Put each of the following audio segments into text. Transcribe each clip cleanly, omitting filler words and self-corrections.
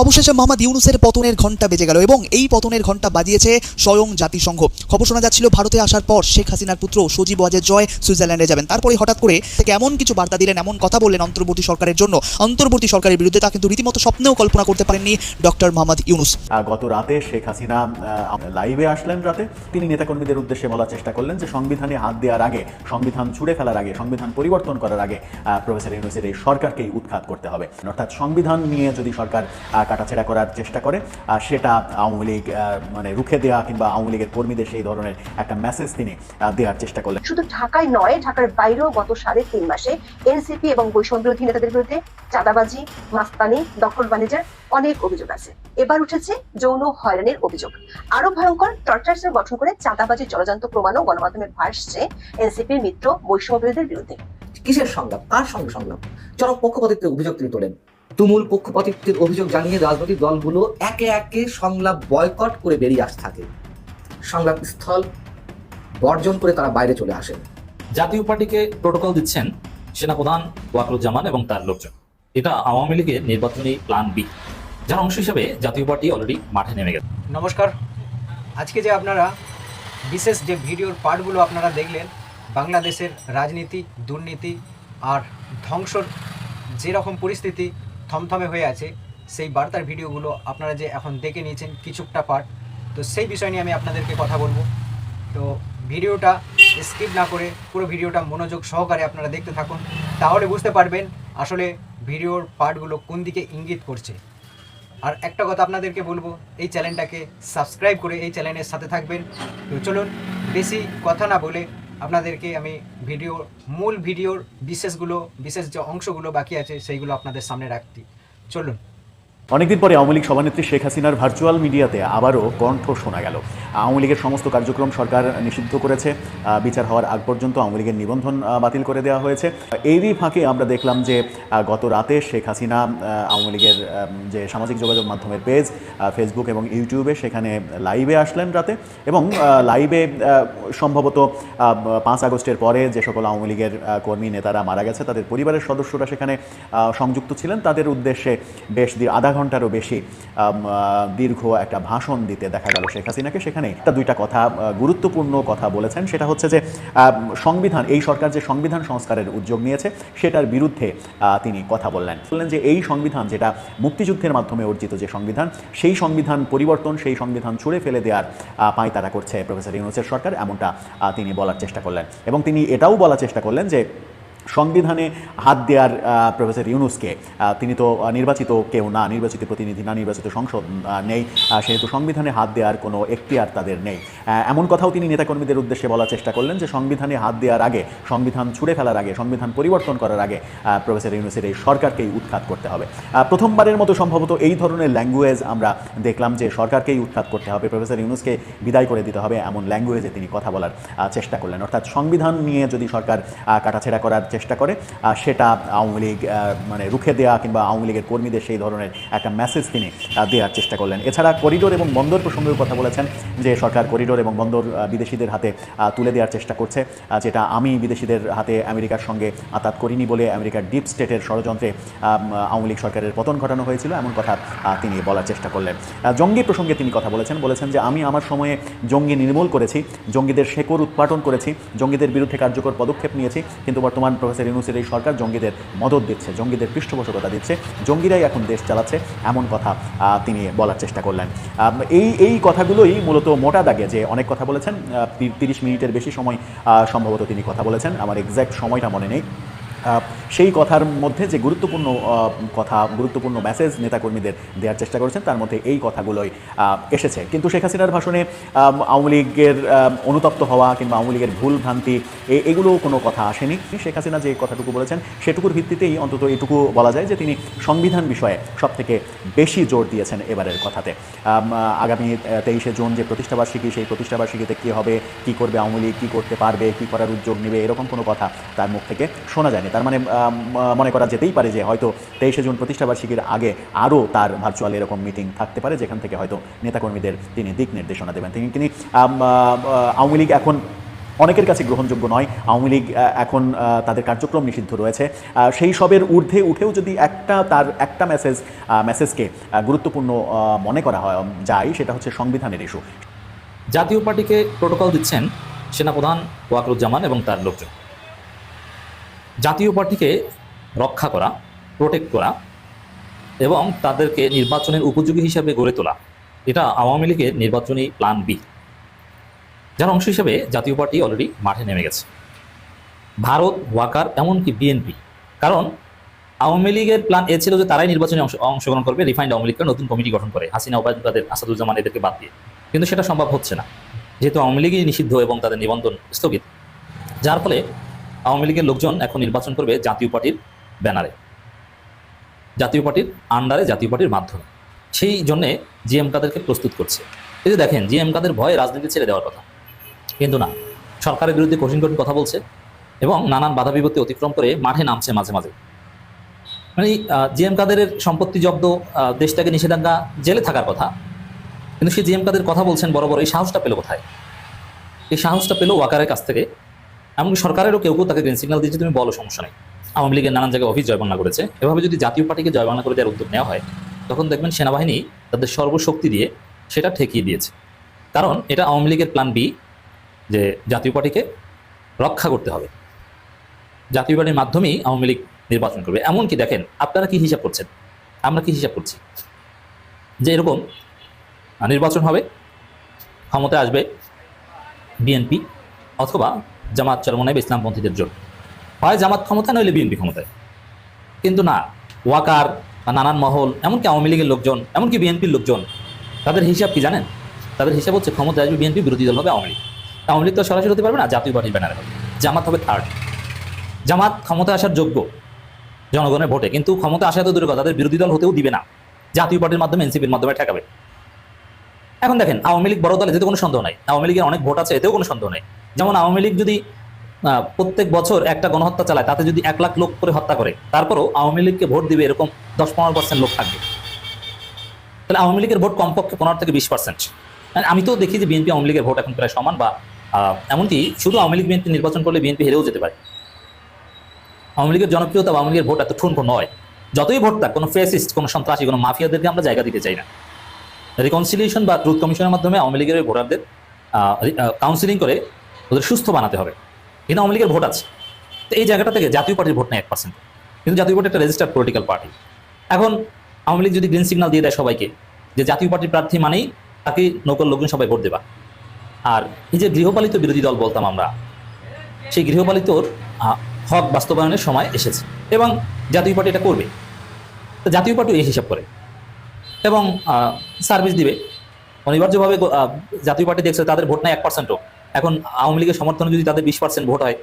অবশেষে মোহাম্মদ ইউনূসের পতনের ঘণ্টা বেজে গেল এবং এই পতনের ঘণ্টা বাজিয়েছে স্বয়ং জাতিসংঘ। খবর শোনা যাচ্ছিল ভারতে আসার পর শেখ হাসিনার পুত্র সজীব ওয়াজেদ জয় সুইজারল্যান্ডে যাবেন, তারপরে হঠাৎ করে থেকে এমন কিছু বার্তা দিলেন, এমন কথা বললেন অন্তর্বর্তী সরকারের জন্য, অন্তর্বর্তী সরকারের বিরুদ্ধে, তা কিন্তু রীতিমতো স্বপ্নেও কল্পনা করতে পারেননি ডক্টর মোহাম্মদ ইউনূস। গত রাতে শেখ হাসিনা লাইভে আসলেন রাতে। তিনি নেতাকর্মীদের উদ্দেশ্যে বলার চেষ্টা করলেন যে সংবিধানে হাত দেওয়ার আগে, সংবিধান ছুঁড়ে ফেলার আগে, সংবিধান পরিবর্তন করার আগে প্রফেসর ইউনূসের এই সরকারকেই উৎখাত করতে হবে। অর্থাৎ সংবিধান নিয়ে যদি সরকার কাটাছেড়া করার চেষ্টা করে সেটা আওয়ামী লীগ মানে রুখে দেওয়া কিংবা আওয়ামী লীগের কর্মীদের সেই ধরনের একটা মেসেজ তিনি দেওয়ার চেষ্টা করলেন। শুধু ঢাকায় নয়, ঢাকার বাইরেও গত 3.5 মাসে এনসিপি এবং বৈষম্যবিরোধী নেতাদের বিরুদ্ধে চাঁদাবাজি, মাস্তানি, দখল বাণিজ্যের অনেক অভিযোগ আছে। এবার উঠেছে যৌন হয়রানির অভিযোগ। আরো ভয়ঙ্কর, টর্চার সেল গঠন করে চাঁদাবাজির জলজান্ত প্রমাণও গণমাধ্যমে ভাসছে এনসিপির মিত্র বৈষম্যবিরোধীদের বিরুদ্ধে। কিসের সংলাপ, কার সঙ্গে সংলাপ? চরম পক্ষপাতিত্বের অভিযোগ তিনি তোলেন। তুমুল পক্ষপাতিত্বের অভিযোগ জানিয়ে রাজনৈতিক দলগুলো একে একে সংলাপ বয়কট করে বেরিয়ে আসতে থাকে। সংলাপ স্থল বর্জন করে তারা বাইরে চলে আসেন। জাতীয় পার্টিকে প্রোটোকল দিচ্ছেন সেনাপ্রধান ওয়াকরুজ্জামান এবং তার লোকজন। এটা আওয়ামী লীগের নির্বাচনী প্ল্যান বি, যার অংশ হিসেবে জাতীয় পার্টি অলরেডি মাঠে নেমে গেছে। নমস্কার। আজকে যে আপনারা বিশেষ যে ভিডিওর পার্টগুলো আপনারা দেখলেন, বাংলাদেশের রাজনীতি, দুর্নীতি আর ধ্বংসর যেরকম পরিস্থিতি থমথমে হয়ে আছে, সেই বার্তার ভিডিওগুলো আপনারা যে এখন দেখে নিয়েছেন কিছুটা পার্ট, তো সেই বিষয় নিয়ে আমি আপনাদেরকে কথা বলবো। তো ভিডিওটা স্কিপ না করে পুরো ভিডিওটা মনোযোগ সহকারে আপনারা দেখতে থাকুন, তাহলে বুঝতে পারবেন আসলে ভিডিওর পার্টগুলো কোন দিকে ইঙ্গিত করছে। আর একটা কথা আপনাদেরকে বলবো, এই চ্যানেলটাকে সাবস্ক্রাইব করে এই চ্যানেলের সাথে থাকবেন। তো চলুন, বেশি কথা না বলে আপনাদেরকে আমি মূল ভিডিওর বিশেষ যে অংশগুলো বাকি আছে সেইগুলো আপনাদের সামনে রাখছি। চলুন। অনেকদিন পরে আওয়ামী লীগ সভানেত্রী শেখ হাসিনার ভার্চুয়াল মিডিয়াতে আবারও কণ্ঠ শোনা গেল। আওয়ামী লীগের সমস্ত কার্যক্রম সরকার নিষিদ্ধ করেছে, বিচার হওয়ার আগ পর্যন্ত আওয়ামী লীগের নিবন্ধন বাতিল করে দেওয়া হয়েছে। এরই ফাঁকে আমরা দেখলাম যে গত রাতে শেখ হাসিনা আওয়ামী লীগের যে সামাজিক যোগাযোগ মাধ্যমের পেজ ফেসবুক এবং ইউটিউবে সেখানে লাইভে আসলেন রাতে, এবং লাইভে সম্ভবত 5 আগস্টের পরে যে সকল আওয়ামী লীগের কর্মী নেতারা মারা গেছে তাদের পরিবারের সদস্যরা সেখানে সংযুক্ত ছিলেন, তাদের উদ্দেশ্যে বেশ আধা ঘন্টারও বেশি দীর্ঘ একটা ভাষণ দিতে দেখা গেল শেখ হাসিনাকে। সেখানে একটা দুইটা কথা, গুরুত্বপূর্ণ কথা বলেছেন। সেটা হচ্ছে যে সংবিধান, এই সরকার যে সংবিধান সংস্কারের উদ্যোগ নিয়েছে সেটার বিরুদ্ধে তিনি কথা বললেন যে এই সংবিধান যেটা মুক্তিযুদ্ধের মাধ্যমে অর্জিত যে সংবিধান, সেই সংবিধান পরিবর্তন, সেই সংবিধান ছুঁড়ে ফেলে দেওয়ার পায়তারা করছে প্রফেসর ইউনূসের সরকার, এমনটা তিনি বলার চেষ্টা করলেন। এবং তিনি এটাও বলার চেষ্টা করলেন যে সংবিধানে হাত দেওয়ার প্রফেসর ইউনূসকে, তিনি তো নির্বাচিত কেউ না, নির্বাচিত প্রতিনিধি না, নির্বাচিত সংসদ নেই, সেহেতু সংবিধানে হাত দেওয়ার কোনো এখতিয়ার তাদের নেই। এমন কথাও তিনি নেতাকর্মীদের উদ্দেশ্যে বলার চেষ্টা করলেন যে সংবিধানে হাত দেওয়ার আগে, সংবিধান ছুঁড়ে ফেলার আগে, সংবিধান পরিবর্তন করার আগে প্রফেসর ইউনূসের এই সরকারকেই উৎখাত করতে হবে। প্রথমবারের মতো সম্ভবত এই ধরনের ল্যাঙ্গুয়েজ আমরা দেখলাম যে সরকারকেই উৎখাত করতে হবে, প্রফেসর ইউনূসকে বিদায় করে দিতে হবে, এমন ল্যাঙ্গুয়েজে তিনি কথা বলার চেষ্টা করলেন। অর্থাৎ সংবিধান নিয়ে যদি সরকার কাটাছেড়া করার চেষ্টা করে সেটা আওয়ামী লীগ মানে রুখে দেওয়া কিংবা আওয়ামী লীগের কর্মীদের সেই ধরনের একটা মেসেজ তিনি দেওয়ার চেষ্টা করলেন। এছাড়া করিডোর এবং বন্দর প্রসঙ্গেও কথা বলেছেন যে সরকার করিডোর এবং বন্দর বিদেশিদের হাতে তুলে দেওয়ার চেষ্টা করছে, যেটা আমি বিদেশিদের হাতে আমেরিকার সঙ্গে আতাত করিনি বলে আমেরিকার ডিপ স্টেটের ষড়যন্ত্রে আওয়ামী লীগ সরকারের পতন ঘটানো হয়েছিল, এমন কথা তিনি বলার চেষ্টা করলেন। জঙ্গি প্রসঙ্গে তিনি কথা বলেছেন যে আমি আমার সময়ে জঙ্গি নির্মূল করেছি, জঙ্গিদের শেকড় উৎপাটন করেছি, জঙ্গিদের বিরুদ্ধে কার্যকর পদক্ষেপ নিয়েছি, কিন্তু বর্তমান প্রফেসর ইউনূসের এই সরকার জঙ্গিদের মদত দিচ্ছে, জঙ্গিদের পৃষ্ঠপোষকতা দিচ্ছে, জঙ্গিরাই এখন দেশ চালাচ্ছে, এমন কথা তিনি বলার চেষ্টা করলেন। এই কথাগুলোই মূলত মোটা দাগে যে অনেক কথা বলেছেন, 30 মিনিটের বেশি সময় সম্ভবত তিনি কথা বলেছেন, আমার এক্স্যাক্ট সময়টা মনে নেই। সেই কথার মধ্যে যে গুরুত্বপূর্ণ মেসেজ নেতাকর্মীদের দেওয়ার চেষ্টা করেছেন তার মধ্যে এই কথাগুলোই এসেছে। কিন্তু শেখ হাসিনার ভাষণে আওয়ামী লীগের অনুতপ্ত হওয়া কিংবা আওয়ামী লীগের ভুল ভ্রান্তি এগুলো কোনো কথা আসেনি। শেখ হাসিনা যে কথাটুকু বলেছেন সেটুকুর ভিত্তিতেই অন্তত এটুকু বলা যায় যে তিনি সংবিধান বিষয়ে সবথেকে বেশি জোর দিয়েছেন এবারের কথাতে। আগামী 23শে জুন যে প্রতিষ্ঠাবার্ষিকী, সেই প্রতিষ্ঠাবার্ষিকীতে কী হবে, কী করবে আওয়ামী লীগ, কী করতে পারবে, কী করার উদ্যোগ নেবে, এরকম কোনো কথা তার মুখ থেকে শোনা যায়নি। তার মানে মনে করা যেতেই পারে যে হয়তো 23শে জুন প্রতিষ্ঠাবার্ষিকীর আগে আরও তার ভার্চুয়াল এরকম মিটিং থাকতে পারে, যেখান থেকে হয়তো নেতাকর্মীদের তিনি দিক নির্দেশনা দেবেন। তিনি আওয়ামী লীগ এখন অনেকের কাছে গ্রহণযোগ্য নয়। আওয়ামী লীগ এখন তাদের কার্যক্রম নিষিদ্ধ রয়েছে। সেই সবের ঊর্ধ্বে উঠেও যদি তার একটা মেসেজকে গুরুত্বপূর্ণ মনে করা যায়, সেটা হচ্ছে সংবিধানের ইস্যু। জাতীয় পার্টিকে প্রোটোকল দিচ্ছেন সেনাপ্রধান ওয়াকরুজ্জামান এবং তার লোকজন। জাতীয় পার্টিকে রক্ষা করা, প্রোটেক্ট করা এবং তাদেরকে নির্বাচনের উপযোগী হিসাবে গড়ে তোলা, এটা আওয়ামী লীগের নির্বাচনী প্ল্যান বি, যার অংশ হিসেবে জাতীয় পার্টি অলরেডি মাঠে নেমে গেছে। ভারত, ওয়াকার, এমনকি বিএনপি। কারণ আওয়ামী লীগের প্ল্যান এ ছিল যে তারাই নির্বাচনে অংশগ্রহণ করবে, রিফাইন্ড আওয়ামী লীগকে নতুন কমিটি গঠন করে হাসিনা, ওবায়দুল আসাদুজ্জামান এদেরকে বাদ দিয়ে। কিন্তু সেটা সম্ভব হচ্ছে না, যেহেতু আওয়ামী লীগই নিষিদ্ধ এবং তাদের নিবন্ধন স্থগিত। যার ফলে আওয়ামী লীগের লোকজন এখন নির্বাচন করবে জাতীয় পার্টির ব্যানারে, জাতীয় পার্টির আন্ডারে, জাতীয় পার্টির মাধ্যমে। সেই জন্যে জিএম কাদেরকে প্রস্তুত করছে। এই যে দেখেন, জিএম কাদের ভয়ে রাজনীতি ছেড়ে দেওয়ার কথা, কিন্তু না, সরকারের বিরুদ্ধে কঠিন কঠিন কথা বলছে এবং নানান বাধা বিপত্তি অতিক্রম করে মাঠে নামছে মাঝে মাঝে। মানে জিএম কাদেরের সম্পত্তি জব্দ, দেশটাকে নিষেধাজ্ঞা, জেলে থাকার কথা, কিন্তু সেই জিএম কাদের কথা বলছেন বড় বড়। এই সাহসটা পেল কোথায়? এই সাহসটা পেল ওয়াকারের কাছ থেকে। এমনকি সরকারেরও কেউ কেউ তাকে গ্রিন সিগন্যাল দিয়েছে, তুমি বলো, সমস্যা নেই। আওয়ামী লীগের নানান জায়গায় অফিস জয়বাংলা করেছে। এভাবে যদি জাতীয় পার্টিকে জয়বাংলা করে দেওয়ার উদ্যোগ নেওয়া হয়, তখন দেখবেন সেনাবাহিনী তাদের সর্বশক্তি দিয়ে সেটা ঠেকিয়ে দিয়েছে। কারণ এটা আওয়ামী লীগের প্ল্যান বি, যে জাতীয় পার্টিকে রক্ষা করতে হবে, জাতীয় পার্টির মাধ্যমেই আওয়ামী লীগ নির্বাচন করবে। এমনকি দেখেন, আপনারা কি হিসাব করছেন, আমরা কি হিসাব করছি, যে এরকম নির্বাচন হবে, ক্ষমতায় আসবে বিএনপি অথবা জামাত চরমনাই বা ইসলামপন্থীদের জোট। হয় জামাত ক্ষমতা, নইলে বিএনপি ক্ষমতায়। কিন্তু না, ওয়াকার বা নানান মহল, এমনকি আওয়ামী লীগের লোকজন, এমনকি বিএনপির লোকজন, তাদের হিসাব কি জানেন? তাদের হিসাব হচ্ছে ক্ষমতায় আসবে বিএনপি, বিরোধী দল হবে আওয়ামী লীগ। আওয়ামী লীগ তো সরাসরি হতে পারবে না, জাতীয় পার্টির ব্যানারে হবে। জামাত হবে থার্ড। জামাত ক্ষমতায় আসার যোগ্য জনগণের ভোটে, কিন্তু ক্ষমতা আসা তো দূরের কথা, তাদের বিরোধী দল হতেও দিবে না, জাতীয় পার্টির মাধ্যমে, এনসিপির মাধ্যমে ঠেকাবে। এখন দেখেন, আওয়ামী লীগ বড় দল, এতে কোনো সন্দেহ নাই। আওয়ামী লীগের অনেক ভোট আছে, এতেও কোনো সন্দেহ নেই। যেমন আওয়ামী লীগ যদি প্রত্যেক বছর একটা গণহত্যা চালায়, তাতে যদি 1 লাখ লোক করে হত্যা করে, তারপরও আওয়ামী লীগকে ভোট দিবে এরকম 10-15% লোক থাকবে। তাহলে আওয়ামী লীগের ভোট কমপক্ষে 15 থেকে 20%। আমি তো দেখি যে বিএনপি আওয়ামী লীগের ভোট এখন প্রায় সমান, বা এমনকি শুধু আওয়ামী লীগ বিএনপি নির্বাচন করলে বিএনপি হেরেও যেতে পারে। আওয়ামী লীগের জনপ্রিয়তা, আওয়ামী লীগের ভোট এত ঠুনকো নয়। যতই ভোট থাক, কোনো ফেসিস্ট, কোনো সন্ত্রাসী, কোনো মাফিয়াদেরকে আমরা জায়গা দিতে চাই না। রিকনসিলিয়েশন বা ট্রুথ কমিশনের মাধ্যমে আওয়ামী লীগের ভোটারদের কাউন্সিলিং করে ওদের সুস্থ বানাতে হবে। কিন্তু আওয়ামী লীগের ভোট আছে, তো এই জায়গাটা থেকে জাতীয় পার্টির ভোট নেই 1%। কিন্তু জাতীয় পার্টি একটা রেজিস্টার্ড পলিটিক্যাল পার্টি। এখন আওয়ামী লীগ যদি গ্রিন সিগন্যাল দিয়ে দেয় সবাইকে, যে জাতীয় পার্টির প্রার্থী মানেই তাকে নকল লোকজন সবাই ভোট দেবা, আর এই যে গৃহপালিত বিরোধী দল বলতাম আমরা, সেই গৃহপালিতর হক বাস্তবায়নের সময় এসেছে এবং জাতীয় পার্টি এটা করবে। তো জাতীয় পার্টি এই হিসাব করে এবং সার্ভিস দিবে অনিবার্যভাবে। জাতীয় পার্টি দেখছে তাদের ভোট নাই 1%ও। এখন আওয়ামী লীগের সমর্থনে যদি তাদের 20% ভোট হয়,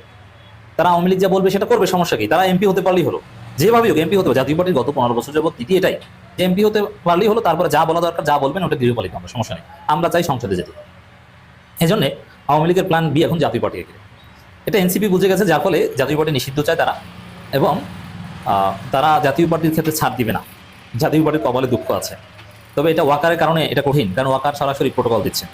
তারা আওয়ামী লীগ যা বলবে সেটা করবে, সমস্যা কি? তারা এমপি হতে পারলেই হলো, যেভাবেই হোক এমপি হতে হবে। জাতীয় পার্টির গত 15 বছর যাবত নীতি এটাই, যে এমপি হতে পারলেই হলো, তারপরে যা বলা দরকার, যা বলবেন ওটা গৃহপালিত, আমরা সমস্যা নেই, আমরা চাই সংসদে যেতে। এই জন্যে আওয়ামী লীগের প্ল্যান বি এখন জাতীয় পার্টিকে ঘিরে। এটা এনসিপি বুঝে গেছে, যার ফলে জাতীয় পার্টি নিষিদ্ধ চায় তারা, এবং তারা জাতীয় পার্টির ক্ষেত্রে ছাড় দিবে না। জাতীয় পার্টির কপালে দুঃখ আছে, তবে এটা ওয়াকারের কারণে এটা কঠিন, কারণ ওয়াকার সরাসরি প্রোটোকল দিচ্ছে।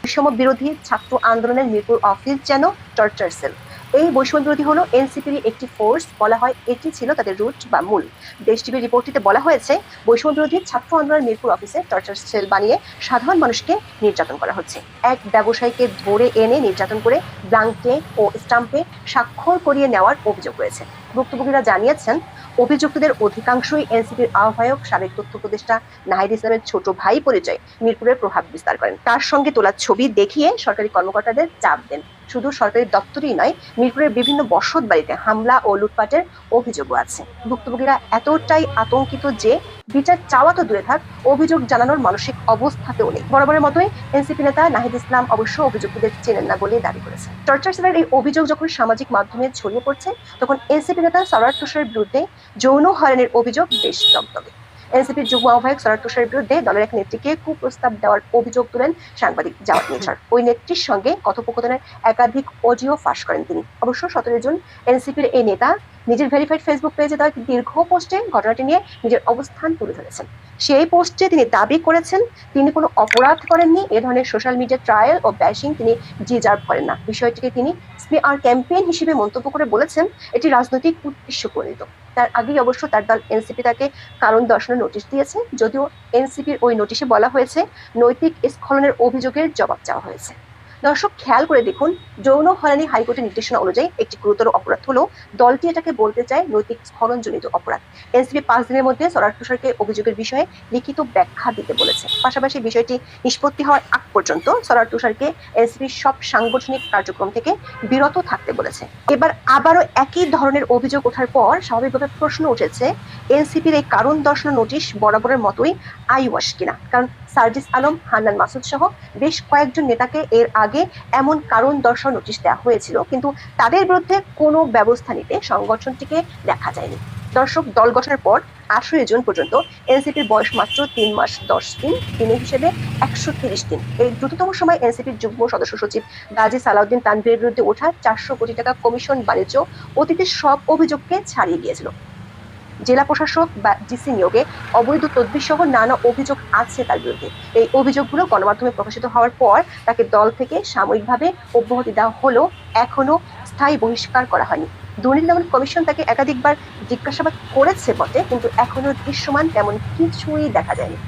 বৈষম্য বিরোধী ছাত্র আন্দোলনের মিরপুর অফিস যেন টর্চার সেল। এই বৈষম্য বিরোধী হলো এনসিপির একটি ফোর্স, বলা হয় এটি ছিল তাদের রুট বা মূল। দেশ টিভির রিপোর্টটিতে বলা হয়েছে, বৈষম্য বিরোধী ছাত্র আন্দোলনের মিরপুর অফিসে টর্চার সেল বানিয়ে সাধারণ মানুষকে নির্যাতন করা হচ্ছে। এক ব্যবসায়ীকে ধরে এনে নির্যাতন করে ব্লাঙ্কে ও স্টাম্পে স্বাক্ষর করিয়ে নেওয়ার অভিযোগ রয়েছে। ভুক্তভোগীরা জানিয়েছেন, অভিযুক্তদের অধিকাংশই এনসিপির আহ্বায়ক, সাবেক তথ্য উপদেষ্টা নাহিদ ইসলামের ছোট ভাই পরিচয় মিরপুরের প্রভাব বিস্তার করেন। তার সঙ্গে তোলা ছবি দেখিয়ে সরকারি কর্মকর্তাদের চাপ দেন। শুধু সরকারি দপ্তরই নয়, মিরপুরের বিভিন্ন বসত বাড়িতে হামলা ও লুটপাটের অভিযোগও আছে। ভুক্তভোগীরা এতটাই আতঙ্কিত যে বিচার চাওয়া তো দূরে থাক, অভিযোগ জানানোর মানসিক অবস্থাতেও নেই। বরাবরের মতোই এনসিপি নেতা নাহিদ ইসলাম অবশ্য অভিযুক্তদের চেনেন না বলে দাবি করেছেন। টর্চার সেলের এই অভিযোগ যখন সামাজিক মাধ্যমে ছড়িয়ে পড়ছে, তখন এনসিপি নেতা সরার তুষারের বিরুদ্ধে যৌন হয়রানির অভিযোগ বেশ দগদগে। এনসিপির যুগ্ম আহ্বায়ক সরার তুষারের বিরুদ্ধে দলের এক নেত্রীকে কুপ্রস্তাব দেওয়ার অভিযোগ তুলেন সাংবাদিক জামাত নিসার। ওই নেত্রীর সঙ্গে কথোপকথনের একাধিক অডিও ফাঁস করেন তিনি। অবশ্য 17 জুন এনসিপির এই নেতা নিজের ভেরিফাইড ফেসবুক পেজে দেওয়া একটি দীর্ঘ পোস্টে ঘটনাটি নিয়ে নিজের অবস্থান তুলে ধরেছেন। সেই পোস্টে তিনি দাবি করেছেন তিনি কোনো অপরাধ করেননি, এ ধরনের সোশ্যাল মিডিয়া ট্রায়াল ও ব্যাশিং তিনি ডিজার্ভ করেন না। বিষয়টিকে তিনি স্মিয়ার ক্যাম্পেইন হিসেবে মন্তব্য করে বলেছেন এটি রাজনৈতিক উদ্দেশ্য প্রণীত। তার আগেই অবশ্য তার দল এনসিপি তাকে কারণ দর্শানোর নোটিশ দিয়েছে, যদিও এনসিপির ওই নোটিশে বলা হয়েছে নৈতিক স্খলনের অভিযোগের জবাব চাওয়া হয়েছে। দর্শক খেয়াল করে দেখুন, যৌন হয়রানি হাইকোর্টের নির্দেশনা অনুযায়ী একটি গুরুতর অপরাধ হলেও দলটি এটাকে বলতে চায় নৈতিক স্খলনজনিত অপরাধ। এনসিপি 5 দিনের মধ্যে সরার তুষারকে অভিযোগের বিষয়ে লিখিত ব্যাখ্যা দিতে বলেছে। পাশাপাশি বিষয়টি নিষ্পত্তি হওয়ার আগ পর্যন্ত সরার তুষারকে এনসিপির সব সাংগঠনিক কার্যক্রম থেকে বিরত থাকতে বলেছে। এবার আবারও একই ধরনের অভিযোগ ওঠার পর স্বাভাবিকভাবে প্রশ্ন উঠেছে এনসিপির এই কারণ দর্শানো নোটিশ বরাবরের মতোই আইওয়াশ কিনা। কারণ সার্জিস আলম, হান্নান মাসুদ সহ বেশ কয়েকজন নেতাকে এর আগে এমন কারণ দর্শানো নোটিশ দেওয়া হয়েছিল, কিন্তু তাদের বিরুদ্ধে কোনো ব্যবস্থা নিতে সংগঠনটিকে দেখা যায়নি। দর্শক, দল গঠনের পর 18 জুন পর্যন্ত এনসিপির বয়স মাত্র 3 মাস 10 দিন, দিনের হিসেবে 130 দিন। এই দ্রুততম সময় এনসিপির যুগ্ম সদস্য সচিব গাজী সালাউদ্দিন তানভীরের বিরুদ্ধে ওঠা 400 কোটি টাকা কমিশন বাণিজ্য অতীতের সব অভিযোগকে ছাড়িয়ে গিয়েছিল। জেলা প্রশাসক বা ডিসি নিয়োগে অবৈধ তদবির সহ নানা অভিযোগ আছে তার বিরুদ্ধে। এই অভিযোগগুলো গণমাধ্যমে প্রকাশিত হওয়ার পর তাকে দল থেকে সাময়িকভাবে অব্যাহতি দেওয়া হলেও এখনো স্থায়ী বহিষ্কার করা হয়নি। দুর্নীতি দমন কমিশন তাকে একাধিকবার জিজ্ঞাসাবাদ করেছে বটে, কিন্তু এখনো দৃশ্যমান তেমন কিছুই দেখা যায়নি।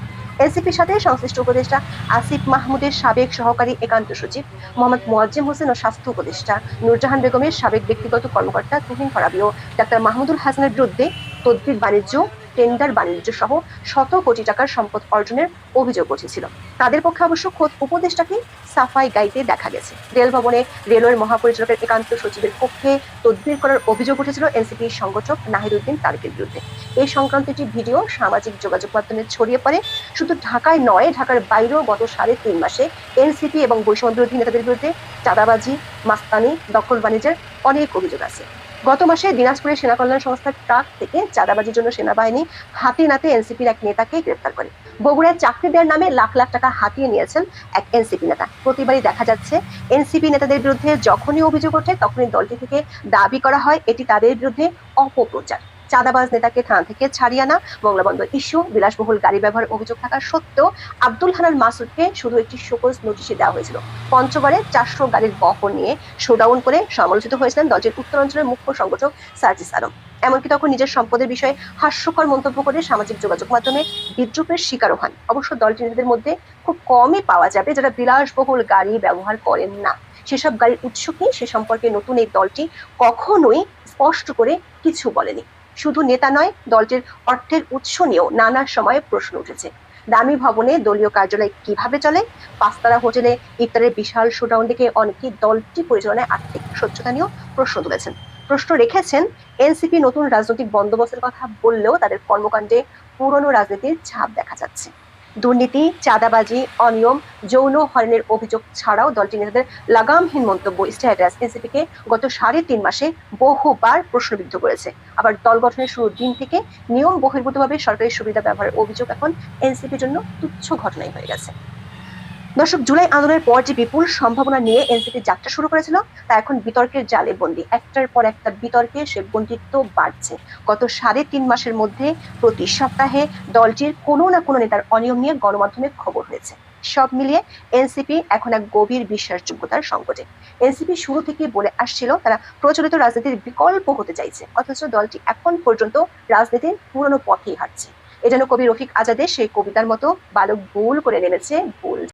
এনসিপির সাথে সংশ্লিষ্ট উপদেষ্টা আসিফ মাহমুদের সাবেক সহকারী একান্ত সচিব মোহাম্মদ মোয়াজ্জেম হোসেন ও স্বাস্থ্য উপদেষ্টা নূরজাহান বেগমের সাবেক ব্যক্তিগত কর্মকর্তা তুহিন ফারাবি ও ডাক্তার মাহমুদুল হাসানের বিরুদ্ধে তদবির বাণিজ্য, টেন্ডার বাণিজ্য সহ শত কোটি টাকার সম্পদ অর্জনের অভিযোগ উঠেছিল। তাদের পক্ষে অবশ্য খোদ উপদেষ্টাকে সাফাই গাইতে দেখা গেছে। রেল ভবনে রেলওয়ের মহাপরিচালকের একান্ত সচিবের পক্ষে তদবির করার অভিযোগ উঠেছিল এনসিপির সংগঠক নাহিদউদ্দিন তারেকের বিরুদ্ধে। এই সংক্রান্ত একটি ভিডিও সামাজিক যোগাযোগ মাধ্যমে ছড়িয়ে পড়ে। শুধু ঢাকায় নয়, ঢাকার বাইরেও গত 3.5 মাসে এনসিপি এবং বৈষম্যবিরোধী নেতাদের বিরুদ্ধে চাঁদাবাজি, মাস্তানি, দখল বাণিজ্যের অনেক অভিযোগ আছে। গত মাসে দিনাজপুরের সেনা কল্যাণ সংস্থার ট্রাক থেকে চাঁদাবাজির জন্য সেনাবাহিনী হাতে নাতে এনসিপির এক নেতাকে গ্রেফতার করে। বগুড়ায় চাকরি দেওয়ার নামে লাখ লাখ টাকা হাতিয়ে নিয়েছেন এক এনসিপি নেতা। প্রতিবারই দেখা যাচ্ছে এনসিপি নেতাদের বিরুদ্ধে যখনই অভিযোগ ওঠে তখনই দলটি থেকে দাবি করা হয় এটি তাদের বিরুদ্ধে অপপ্রচার। চাঁদাবাজ নেতাকে থানা থেকে ছাড়িয়ে আনা, মংলাবন্দর ইস্যু, বিলাসবহুল গাড়ি ব্যবহার অভিযোগ থাকা সত্ত্বেও আব্দুল হান্নান মাসুদকে শুধু একটি শোকজ নোটিশে দেওয়া হয়েছিল। পঞ্চগড়ে 400 গাড়ির বহর নিয়ে শোডাউন করে সমালোচিত হয়েছিলেন দলটির উত্তরাঞ্চলের মুখ্য সংগঠক সার্জিস আলম। এমনকি তখন নিজের সম্পদের বিষয়ে হাস্যকর মন্তব্য করে সামাজিক যোগাযোগ মাধ্যমে বিদ্রুপের শিকারও হন। অবশ্য দলটির নেতাদের মধ্যে খুব কমই পাওয়া যাবে যারা বিলাসবহুল গাড়ি ব্যবহার করেন না। সেসব গাড়ির উৎস কি সে সম্পর্কে নতুন এই দলটি কখনোই স্পষ্ট করে কিছু বলেনি। শুধু নেতা নয়, দলটির অর্থের উৎস নিয়েও নানা সময়ে প্রশ্ন উঠেছে। দামি ভবনে দলীয় কার্যালয় কিভাবে চলে, পাঁচতারা হোটেলে ইফতারের বিশাল শোডাউন দেখে অনেকেই দলটি পরিচালনায় আর্থিক স্বচ্ছতা নিয়েও প্রশ্ন তুলেছেন। প্রশ্ন রেখেছেন এনসিপি নতুন রাজনৈতিক বন্দোবস্তের কথা বললেও তাদের কর্মকাণ্ডে পুরনো রাজনীতির ছাপ দেখা যাচ্ছে। দুর্নীতি, চাঁদাবাজি, অনিয়ম, যৌন হয়রানির অভিযোগ ছাড়াও দলটির নেতাদের লাগামহীন মন্তব্য, স্ট্যাটাস এনসিপিকে গত 3.5 মাসে বহুবার প্রশ্নবিদ্ধ করেছে। আবার দল গঠনের শুরুর দিন থেকে নিয়ম বহির্ভূতভাবে সরকারি সুবিধা ব্যবহারের অভিযোগ এখন এনসিপির জন্য তুচ্ছ ঘটনাই হয়ে গেছে। দর্শক, জুলাই আন্দোলনের পর যে বিপুল সম্ভাবনা নিয়ে এনসিপি যাত্রা শুরু করেছিল তা এখন বিতর্কের জালে বন্দী। একটার পর একটা বিতর্কে সে বন্দিত্ব বাড়ছে। গত 3.5 মাসের মধ্যে প্রতি সপ্তাহে দলটির কোনো না কোনো নেতার অনিয়ম নিয়ে গণমাধ্যমে খবর হয়েছে। সব মিলিয়ে এনসিপি এখন এক গভীর বিশ্বাসযোগ্যতার সংকটে। এনসিপি শুরু থেকে বলে আসছিল তারা প্রচলিত রাজনীতির বিকল্প হতে চাইছে, অথচ দলটি এখন পর্যন্ত রাজনীতির পুরনো পথেই হাঁটছে। এ যেন কবি রফিক আজাদের সেই কবিতার মতো বালক ভুল করে নেমেছে ভুল।